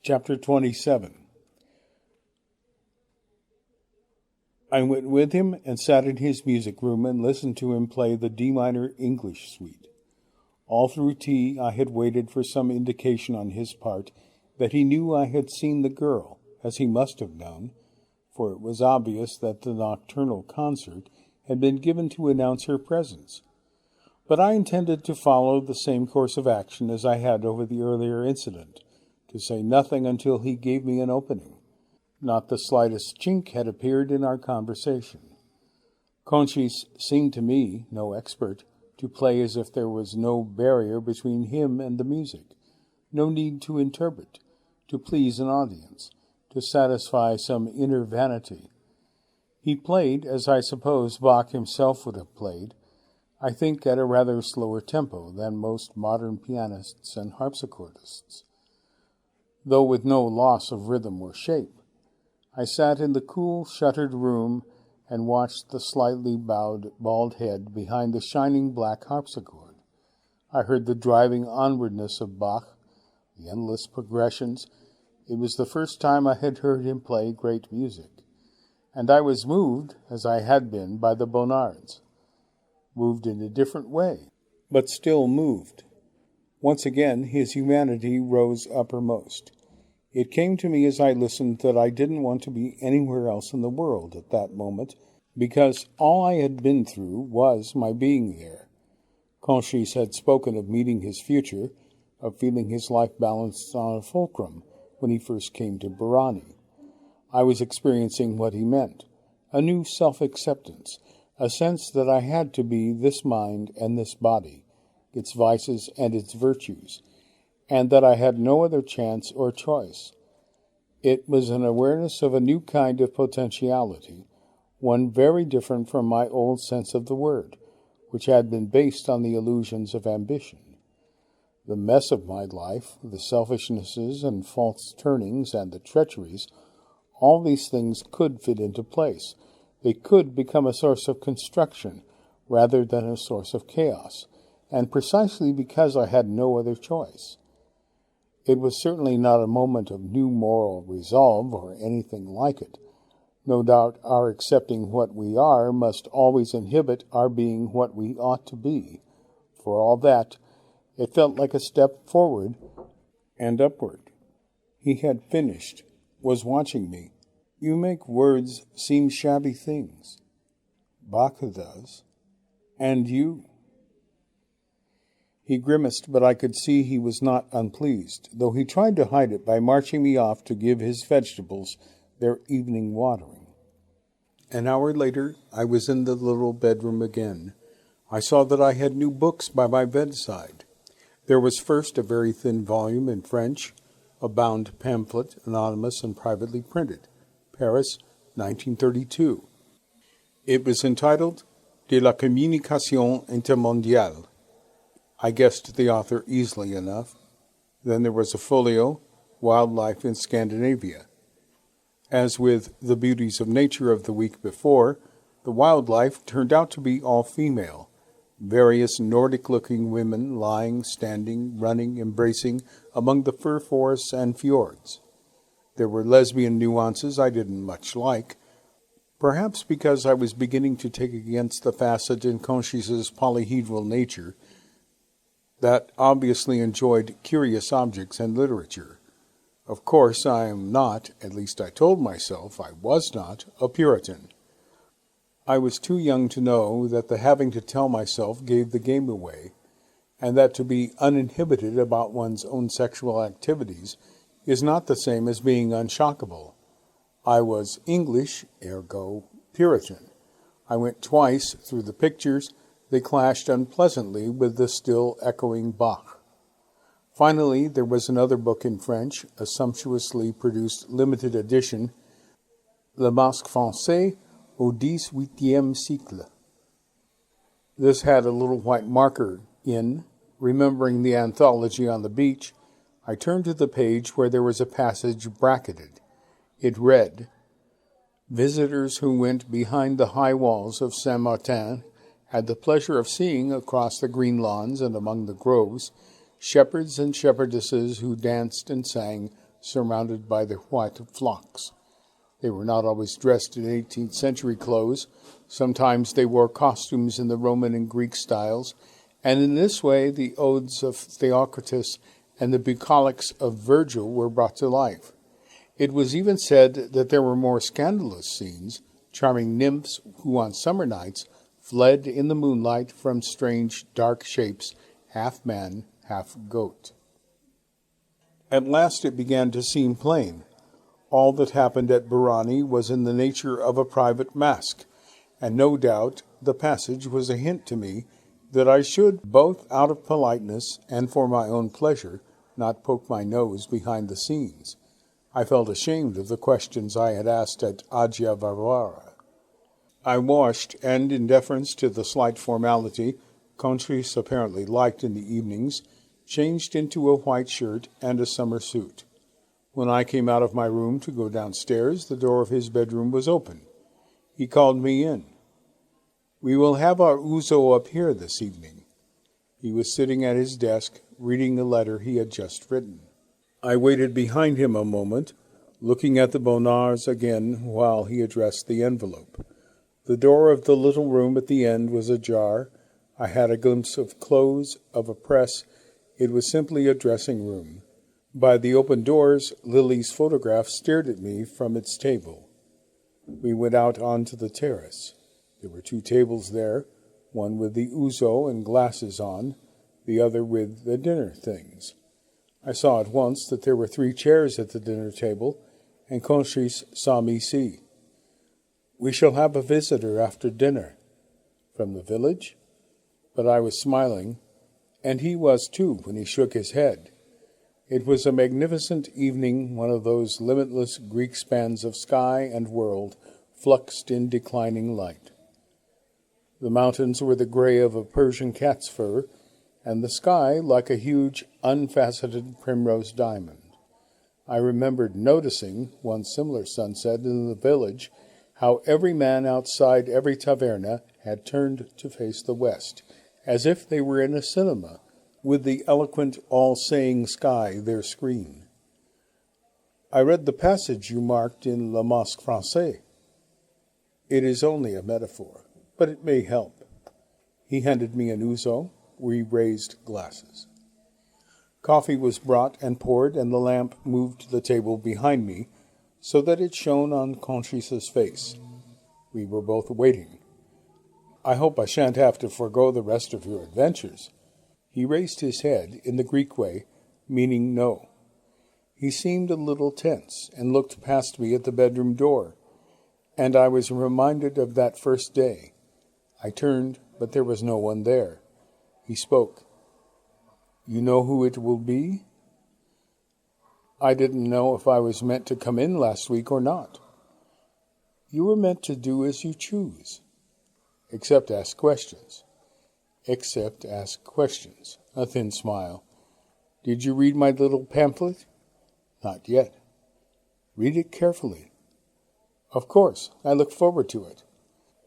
Chapter 27. I went with him and sat in his music room and listened to him play the D minor English suite. All through tea I had waited for some indication on his part that he knew I had seen the girl, as he must have known, for it was obvious that the nocturnal concert had been given to announce her presence. But I intended to follow the same course of action as I had over the earlier incident, to say nothing until he gave me an opening. Not the slightest chink had appeared in our conversation. Conchis seemed to me, no expert, to play as if there was no barrier between him and the music, no need to interpret, to please an audience, to satisfy some inner vanity. He played, as I suppose Bach himself would have played, I think at a rather slower tempo than most modern pianists and harpsichordists, though with no loss of rhythm or shape. I sat in the cool, shuttered room and watched the slightly bald head behind the shining black harpsichord. I heard the driving onwardness of Bach, the endless progressions. It was the first time I had heard him play great music, and I was moved, as I had been, by the Bonnards. Moved in a different way, but still moved. Once again, his humanity rose uppermost. It came to me as I listened that I didn't want to be anywhere else in the world at that moment, because all I had been through was my being there. Conchis had spoken of meeting his future, of feeling his life balanced on a fulcrum when he first came to Barani. I was experiencing what he meant, a new self-acceptance, a sense that I had to be this mind and this body, its vices and its virtues, and that I had no other chance or choice. It was an awareness of a new kind of potentiality, one very different from my old sense of the word, which had been based on the illusions of ambition. The mess of my life, the selfishnesses and false turnings and the treacheries, all these things could fit into place. They could become a source of construction rather than a source of chaos, and precisely because I had no other choice. It was certainly not a moment of new moral resolve or anything like it. No doubt our accepting what we are must always inhibit our being what we ought to be. For all that, it felt like a step forward and upward. He had finished, was watching me. You make words seem shabby things. Bach does. And you. He grimaced, but I could see he was not unpleased, though he tried to hide it by marching me off to give his vegetables their evening watering. An hour later, I was in the little bedroom again. I saw that I had new books by my bedside. There was first a very thin volume in French, a bound pamphlet, anonymous and privately printed, Paris, 1932. It was entitled De la Communication Intermondiale. I guessed the author easily enough. Then there was a folio, Wildlife in Scandinavia. As with the beauties of nature of the week before, the wildlife turned out to be all female. Various Nordic-looking women lying, standing, running, embracing among the fir forests and fjords. There were lesbian nuances I didn't much like, perhaps because I was beginning to take against the facet in Conchis's polyhedral nature that obviously enjoyed curious objects and literature. Of course, I am not, at least I told myself I was not, a Puritan. I was too young to know that the having to tell myself gave the game away, and that to be uninhibited about one's own sexual activities is not the same as being unshockable. I was English, ergo Puritan. I went twice through the pictures. They clashed unpleasantly with the still echoing Bach. Finally, there was another book in French, a sumptuously produced limited edition, Le Masque Français au XVIIIe siècle. This had a little white marker in. Remembering the anthology on the beach, I turned to the page where there was a passage bracketed. It read, "Visitors who went behind the high walls of Saint-Martin had the pleasure of seeing across the green lawns and among the groves shepherds and shepherdesses who danced and sang surrounded by their white flocks. They were not always dressed in 18th century clothes. Sometimes they wore costumes in the Roman and Greek styles, and in this way the odes of Theocritus and the bucolics of Virgil were brought to life. It was even said that there were more scandalous scenes, charming nymphs who on summer nights fled in the moonlight from strange dark shapes, half man, half goat. At last it began to seem plain. All that happened at Barani was in the nature of a private masque, and no doubt the passage was a hint to me that I should, both out of politeness and for my own pleasure, not poke my nose behind the scenes. I felt ashamed of the questions I had asked at Agia Varvara. I washed, and in deference to the slight formality Contrice apparently liked in the evenings, changed into a white shirt and a summer suit. When I came out of my room to go downstairs, the door of his bedroom was open. He called me in. "We will have our ouzo up here this evening." He was sitting at his desk, reading a letter he had just written. I waited behind him a moment, looking at the Bonnards again while he addressed the envelope. The door of the little room at the end was ajar. I had a glimpse of clothes, of a press. It was simply a dressing room. By the open doors, Lily's photograph stared at me from its table. We went out onto the terrace. There were 2 tables there, one with the ouzo and glasses on, the other with the dinner things. I saw at once that there were 3 chairs at the dinner table, and Contrice saw me see. "We shall have a visitor after dinner." "From the village?" But I was smiling, and he was too when he shook his head. It was a magnificent evening, one of those limitless Greek spans of sky and world fluxed in declining light. The mountains were the gray of a Persian cat's fur, and the sky like a huge, unfaceted primrose diamond. I remembered noticing, one similar sunset in the village, how every man outside every taverna had turned to face the west, as if they were in a cinema, with the eloquent, all-saying sky their screen. "I read the passage you marked in Le Masque Français. It is only a metaphor, but it may help." He handed me an ouzo. We raised glasses. Coffee was brought and poured, and the lamp moved to the table behind me, so that it shone on Contrice's face. We were both waiting. "I hope I shan't have to forego the rest of your adventures." He raised his head in the Greek way, meaning no. He seemed a little tense, and looked past me at the bedroom door, and I was reminded of that first day. I turned, but there was no one there. He spoke. "You know who it will be?" "I didn't know if I was meant to come in last week or not." "You were meant to do as you choose." "Except ask questions." "Except ask questions." A thin smile. "Did you read my little pamphlet?" "Not yet." "Read it carefully." "Of course. I look forward to it."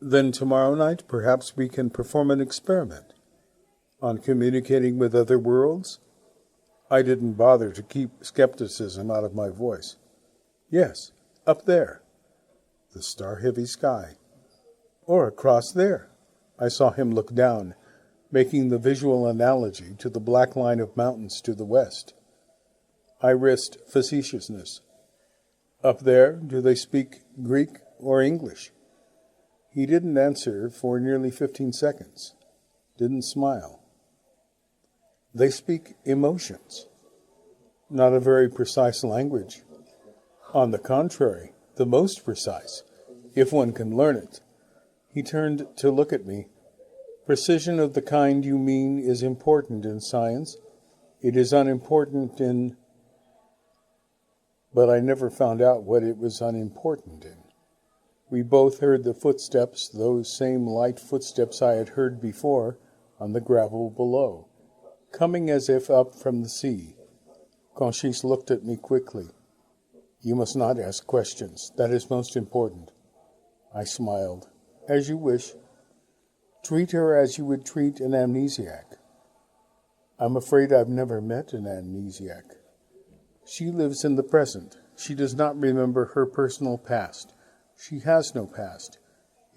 "Then tomorrow night perhaps we can perform an experiment." "On communicating with other worlds?" I didn't bother to keep skepticism out of my voice. "Yes, up there." "The star-heavy sky." "Or across there." I saw him look down, making the visual analogy to the black line of mountains to the west. I risked facetiousness. "Up there, do they speak Greek or English?" He didn't answer for nearly 15 seconds. Didn't smile. "They speak emotions." "Not a very precise language." "On the contrary, the most precise, if one can learn it." He turned to look at me. "Precision of the kind you mean is important in science. It is unimportant in—" But I never found out what it was unimportant in. We both heard the footsteps, those same light footsteps I had heard before, on the gravel below, coming as if up from the sea. Contrice looked at me quickly. "You must not ask questions. That is most important." I smiled. "As you wish. Treat her as you would treat an amnesiac." "I'm afraid I've never met an amnesiac." She lives in the present. She does not remember her personal past. She has no past.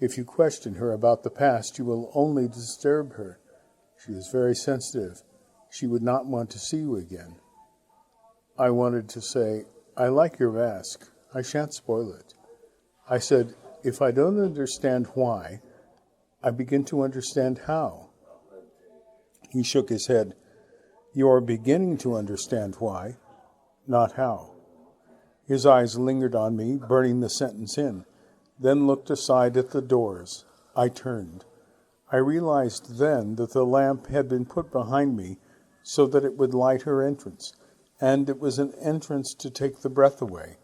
If you question her about the past, you will only disturb her. She is very sensitive. She would not want to see you again. I wanted to say, I like your mask. I shan't spoil it. I said, if I don't understand why, I begin to understand how. He shook his head. You are beginning to understand why, not how. His eyes lingered on me, burning the sentence in, then looked aside at the doors. I turned. I realized then that the lamp had been put behind me so that it would light her entrance, and it was an entrance to take the breath away.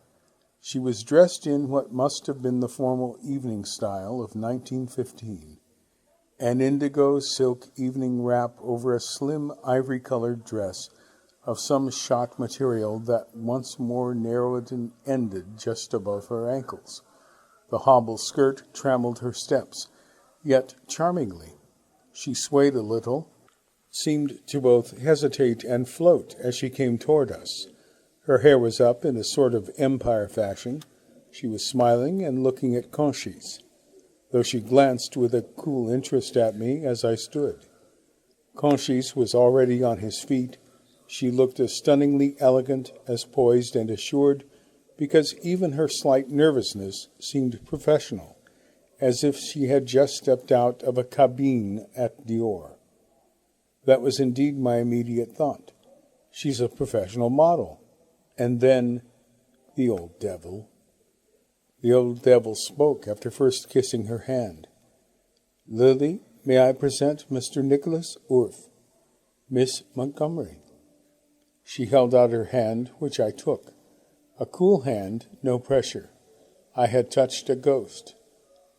She was dressed in what must have been the formal evening style of 1915, an indigo silk evening wrap over a slim ivory-colored dress of some shot material that once more narrowed and ended just above her ankles. The hobble skirt trammeled her steps, yet charmingly. She swayed a little, seemed to both hesitate and float as she came toward us. Her hair was up in a sort of empire fashion. She was smiling and looking at Conchise, though she glanced with a cool interest at me as I stood. Conchise was already on his feet. She looked as stunningly elegant, as poised and assured, because even her slight nervousness seemed professional, as if she had just stepped out of a cabine at Dior. That was indeed my immediate thought. She's a professional model. And then, the old devil. The old devil spoke after first kissing her hand. Lily, may I present Mr. Nicholas Orff, Miss Montgomery. She held out her hand, which I took. A cool hand, no pressure. I had touched a ghost.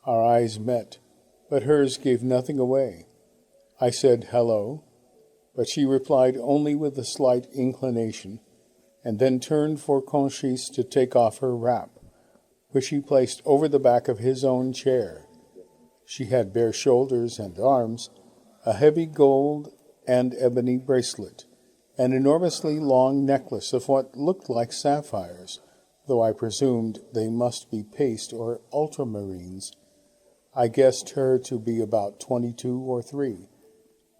Our eyes met, but hers gave nothing away. I said hello, but she replied only with a slight inclination, and then turned for Conchise to take off her wrap, which he placed over the back of his own chair. She had bare shoulders and arms, a heavy gold and ebony bracelet, an enormously long necklace of what looked like sapphires, though I presumed they must be paste or ultramarines. I guessed her to be about 22 or 3,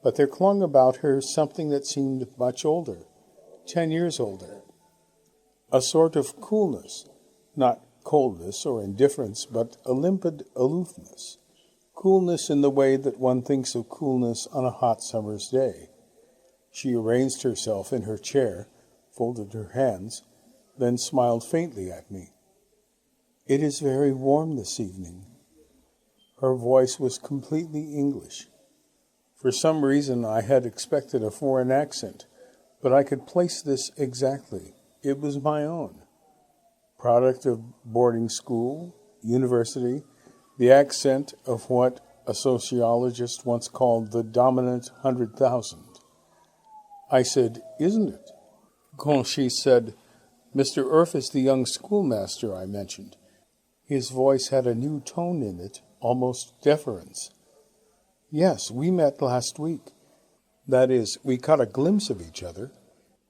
but there clung about her something that seemed much older, 10 years older. A sort of coolness, not coldness or indifference, but a limpid aloofness. Coolness in the way that one thinks of coolness on a hot summer's day. She arranged herself in her chair, folded her hands, then smiled faintly at me. It is very warm this evening. Her voice was completely English. For some reason I had expected a foreign accent, but I could place this exactly. It was my own. Product of boarding school, university, the accent of what a sociologist once called the dominant 100,000. I said, isn't it? Conchise said, Mr. Orff is the young schoolmaster I mentioned. His voice had a new tone in it, almost deference. Yes, we met last week. That is, we caught a glimpse of each other.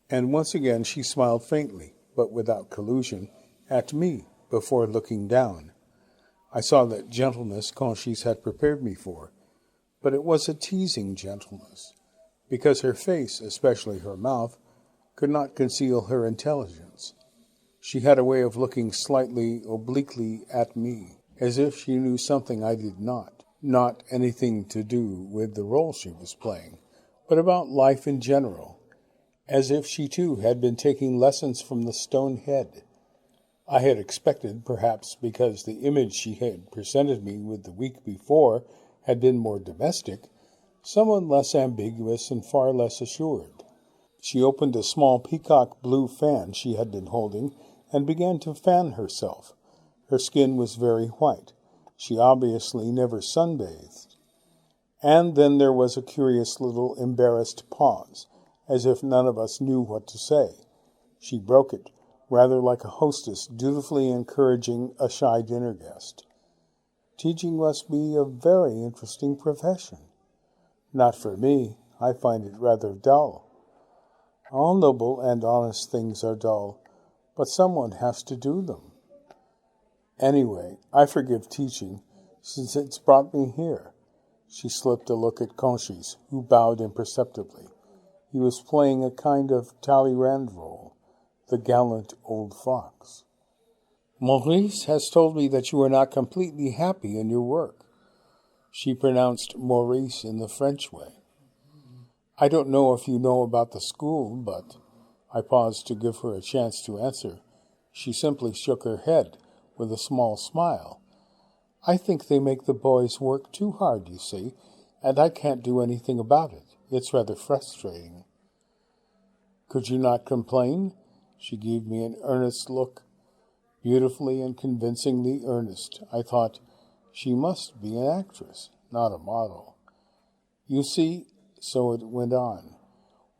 And once again she smiled faintly, but without collusion, at me before looking down. I saw that gentleness Conchise had prepared me for, but it was a teasing gentleness, because her face, especially her mouth, could not conceal her intelligence. She had a way of looking slightly obliquely at me, as if she knew something I did not anything to do with the role she was playing, but about life in general, as if she too had been taking lessons from the stone head. I had expected, perhaps because the image she had presented me with the week before had been more domestic, someone less ambiguous and far less assured. She opened a small peacock blue fan she had been holding and began to fan herself. Her skin was very white. She obviously never sunbathed. And then there was a curious little embarrassed pause, as if none of us knew what to say. She broke it, rather like a hostess dutifully encouraging a shy dinner guest. Teaching must be a very interesting profession. Not for me. I find it rather dull. All noble and honest things are dull, But someone has to do them. Anyway, I forgive teaching, since it's brought me here. She slipped a look at Conchis, who bowed imperceptibly. He was playing a kind of Talleyrand role, the gallant old fox. Maurice has told me that you are not completely happy in your work. She pronounced Maurice in the French way. I don't know if you know about the school, but... I paused to give her a chance to answer. She simply shook her head with a small smile. I think they make the boys work too hard, you see, and I can't do anything about it. It's rather frustrating. Could you not complain? She gave me an earnest look, beautifully and convincingly earnest. I thought, she must be an actress, not a model. You see, so it went on.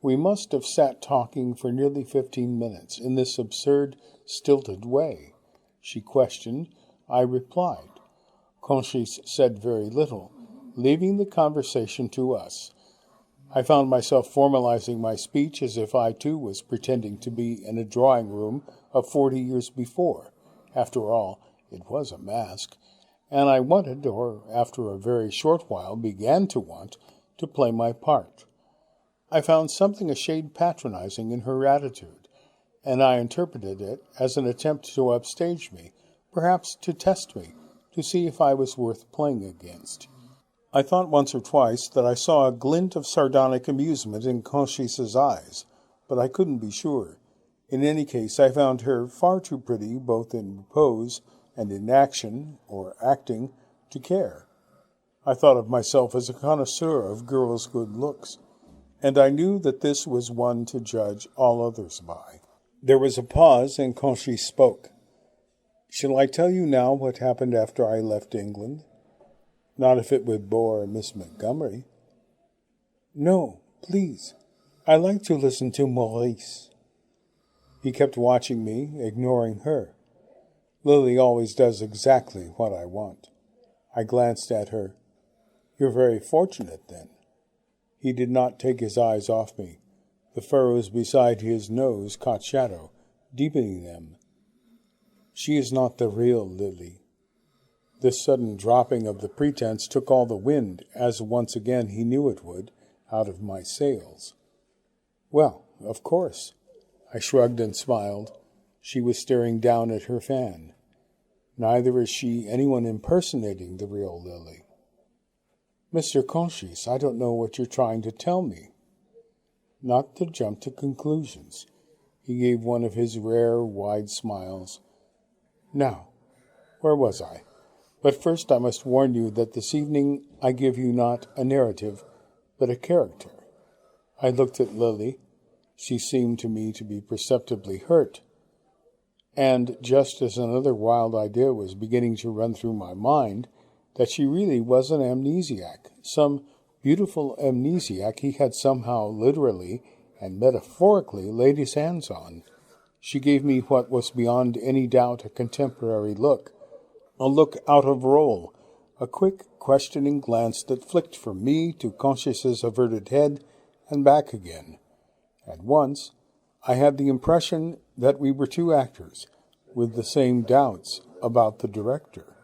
We must have sat talking for nearly 15 minutes in this absurd, stilted way. She questioned. I replied. Conchis said very little, leaving the conversation to us. I found myself formalizing my speech as if I, too, was pretending to be in a drawing room of 40 years before. After all, it was a mask, and I wanted, or after a very short while began to want, to play my part. I found something a shade patronizing in her attitude, and I interpreted it as an attempt to upstage me, perhaps to test me, to see if I was worth playing against. I thought once or twice that I saw a glint of sardonic amusement in Conchis's eyes, but I couldn't be sure. In any case, I found her far too pretty, both in pose and in action, or acting, to care. I thought of myself as a connoisseur of girls' good looks, and I knew that this was one to judge all others by. There was a pause, and Conchis spoke. Shall I tell you now what happened after I left England? Not if it would bore Miss Montgomery. No, please. I like to listen to Maurice. He kept watching me, ignoring her. Lily always does exactly what I want. I glanced at her. You're very fortunate, then. He did not take his eyes off me. The furrows beside his nose caught shadow, deepening them. She is not the real Lily. This sudden dropping of the pretense took all the wind, as once again he knew it would, out of my sails. Well, of course. I shrugged and smiled. She was staring down at her fan. Neither is she anyone impersonating the real Lily. Mr. Conchis, I don't know what you're trying to tell me. Not to jump to conclusions. He gave one of his rare, wide smiles. Now, where was I? But first I must warn you that this evening I give you not a narrative, but a character. I looked at Lily. She seemed to me to be perceptibly hurt. And just as another wild idea was beginning to run through my mind, that she really was an amnesiac, some beautiful amnesiac he had somehow literally and metaphorically laid his hands on. She gave me what was beyond any doubt a contemporary look, a look out of role, a quick, questioning glance that flicked from me to Conchis's averted head and back again. At once, I had the impression that we were two actors, with the same doubts about the director.